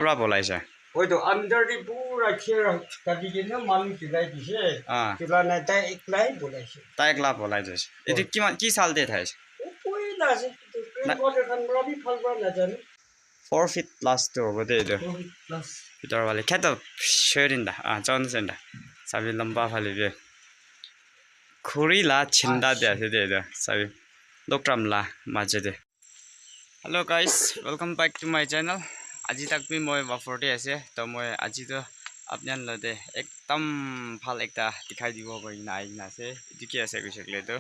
Pra bolai sa. Oi to under the pura kher kadi ke na malu tilai dise tila na ta eklai bolai se Ta ekla bolai jais. Etu ki sal de thais? koi na se to train water kan rabi phalba na jane 4 feet plus to bode etu. plus Pitar wale khato sharing da chon sen da. Sabi lamba phali be. Khuri la chinda de ase de da. Sabi lokram la maje de. Hello guys, welcome back to my channel. Aji tak bhi moi waforte ase to moi aji to apnan lode ekdam phal ekta dikhai dibo koi na ai na ase etu ki ase kishekle to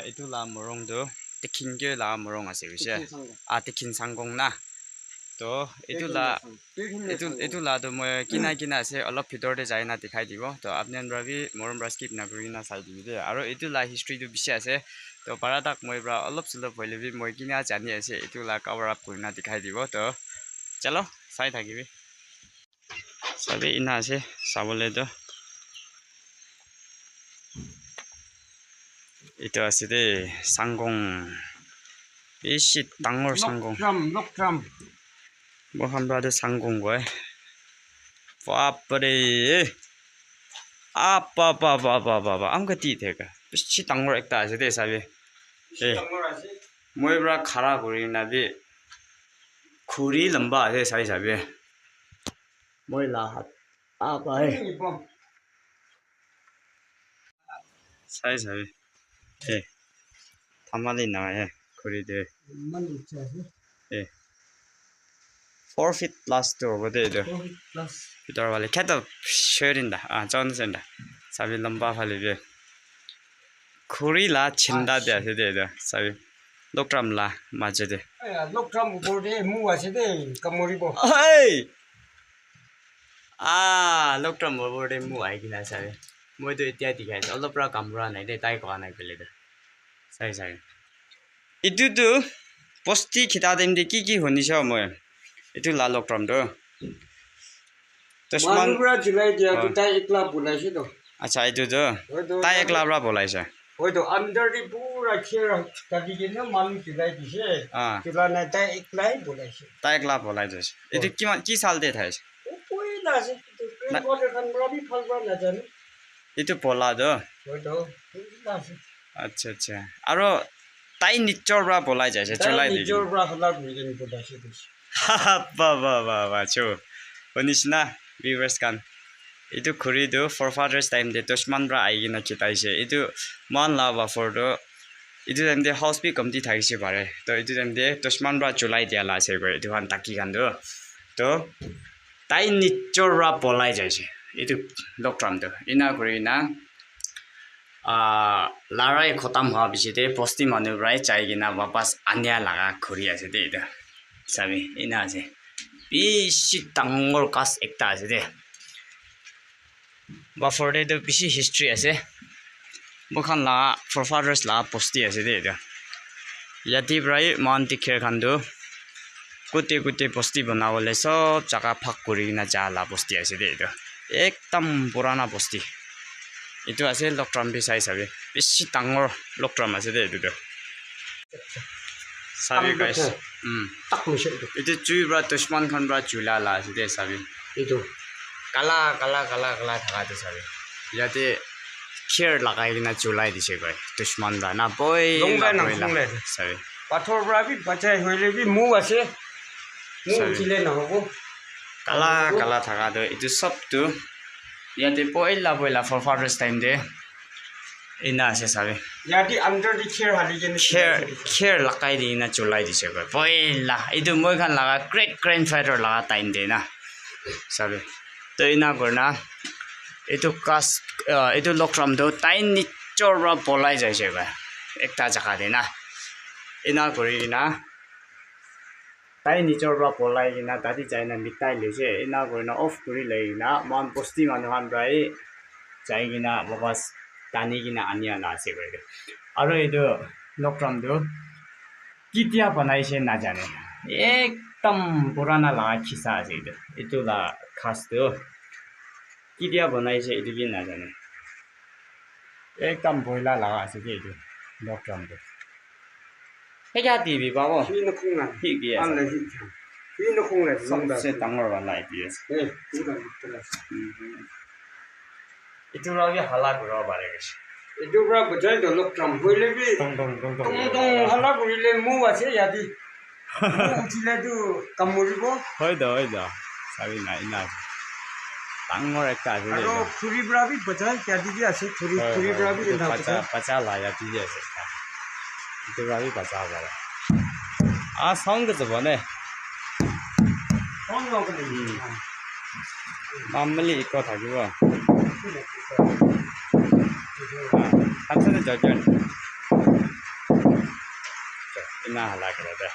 etu la morong do tikhin ke la morong ase kise tikhin sangong na to etu la to moi kina ase olop bhitor de jai na dikhai dibo to apnan rabi morom ra skip na kuri na sai dibi de aro etu la history to bishi ase to paradak moi bra olop sulop hoile bi moi kina jani ase etu la cover up kuri na dikhai dibo to chalo sai thakibi sabi ina ase sabole to itu ase de sangong bishi dangor sangong lokram mohan bra de sangong boy बापरे apa am gati theka bishi dangor ekta ase de sabi moi bra khara kuri na bi khuri lamba ase sai sabi moi la hat apa sai sabi thamali na khuri de 4 feet plus to bode etu plus pitar wale khato sharing da chon sen da sabi lamba phali be khuri la chinda de ase de da sabi lokram la maje de lokram borde mu ase de kamori bo ai lokram borde mu ai kina sabi moi to etia dikhai olop ra kamra nai de tai ko nai pele de sai itu tu posti khita dem de ki honi sa moi itu la lokram do man bra julai dia to ta ekla bolai se to acha itu do ta ekla bra bolai sa oi to under the pura kher kadi ke na malu tilai dise tila na ta eklai bolai se ta ekla bolai jais etu ki sal de thais koi na se to train water kan rabi phalba na jane itu pola do oi to na se acha aro tai nichor bra bolai jais chulai de jor bra hala gujin bolai se to ba cho onisna viewers kan itu khuri do forefathers time de toshman bra aigi na chitai se itu man lava for do itu time de house bi committee thai se bare to itu time de toshman bra chulai dia la se go itu han taki kan do to tai nichor bra polai jai se itu doctram do ina kuri na larai khotam ha bisite posti manu brai chai gina wapas anya laga khuri ase de itu sabi ina ase bishi dangor kas ekta ase de buffer de bishi history ase mokhan la forefathers la posti ase de yati brai man tikher khan do kutte posti banawale sob jaga phak kuri na ja la posti ase de ekdam purana posti itu ase lokram bi sai sabi bishi dangor lokram ase de itu sabi guys tak mise itu chui bra toshman khan bra chula la ase de sabi itu kala thaka de sabi yate kher lagai na chulai dise goi toshman bra na boy la sabi pathor bra bi bachai hoile bi mu ase mu chile na hobo kala thaka do itu sab tu yate boila for fathers time de ina ase sabi yati under the kher hali gen kher lagai di na chulai dise goi boila itu moi khan laga great grandfather laga time de na sabi to ina gorna itu kas itu lokram do tai nichor ra polai jai se ba ekta jaga de na ina kori na tai nichor ra polai na dadi jai na mitai le se ina gorna off kuri le na man posti man han rai jai gina babas tani gina ania na se goi aro itu lokram do kitia banai se na jane ekdam purana la khisa ase itu la khas do kitia banai se itu bi na jane ekdam boila la ase de itu lokram do heja tv babo ni na khung na hi gi an le hi Ini nak kong leh. सबसे डाঙৰ वाला এইটোৱে আছে Pura betul. এইটো ৰাগে হালা ঘূৰাব পাৰে গৈছে Itu berapa betul dolok tram. Boleh bi. Tong Tong Tong Tong Tong hala boleh mu aja jadi. Mu cila tu kamu ribu. হয় দা চাবি নাই না ডাঙৰ একটা আছে Aro puri berapa betul jadi dia asyik puri berapa dia nak betul. পাচা Laya দিয়ে আছে এইটো ৰাগে পাচা পাৰে চাউণ্ড যাব নে Kong nak beli. মামলি ইক থাকিব সাতশনে জজন ইনা হালা কৰে দে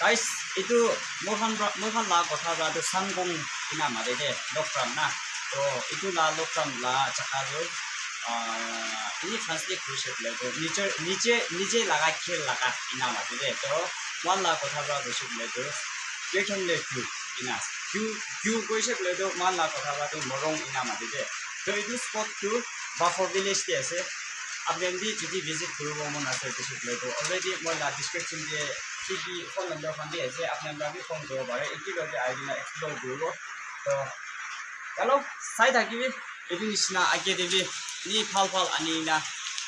গাইস এইটো মোৰখন লা কথা বাটো সাংগং ইনা মাৰে দে লকৰাম না তো এইটো লা লকৰাম লা চাকা লৈ ini translate কৰিছে বোলে তো নিজে লাগা খেল লাগা ইনা মাৰে দে তো ওয়ান লা কথা বা গৈছে বোলে তো কেখন লে ইনা কিউ কৈছে বোলে তো মান লা কথা বা তো মৰং ইনা মাৰে দে তো এইটো স্পটটো বাফৰ ভিলেজ তে আছে আপুনি যদি ভিজিট কৰিব মন আছে বোলে তো অলৰেডি মই লা ডিসক্ৰিপশন দিয়ে কি ফোন নম্বৰ খন দি আছে আপোনালোকে ফোন কৰিব পাৰে এইটো লগে আইডিনা এক্সপ্লোৰ কৰিব তো হেল্ল' চাই থাকিবি এইটো নিচিনা আগে দিবি নি ভাল আনি না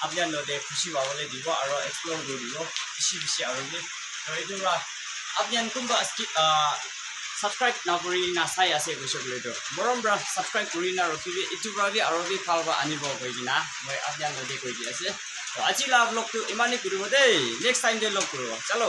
আপোনালোকে খুশি পাবলৈ দিব আৰু এক্সপ্লোৰ কৰি দিব বেছি আৰু তো এইটো আপোনালোকে কোনবা সাবস্ক্ৰাইব না কৰি না চাই আছে কৈছে বোলে তো মৰম ব্ৰা সাবস্ক্ৰাইব কৰি না ৰখিবি এইটো ব্ৰাবি আৰু বি ভাল আনিব কৈ কিনা মই আপোনালোকে কৈ দি আছে তো আজি লা ব্লগটো ইমানেই কৰিব দেই নেক্সট টাইম দে লগ কৰিব চলো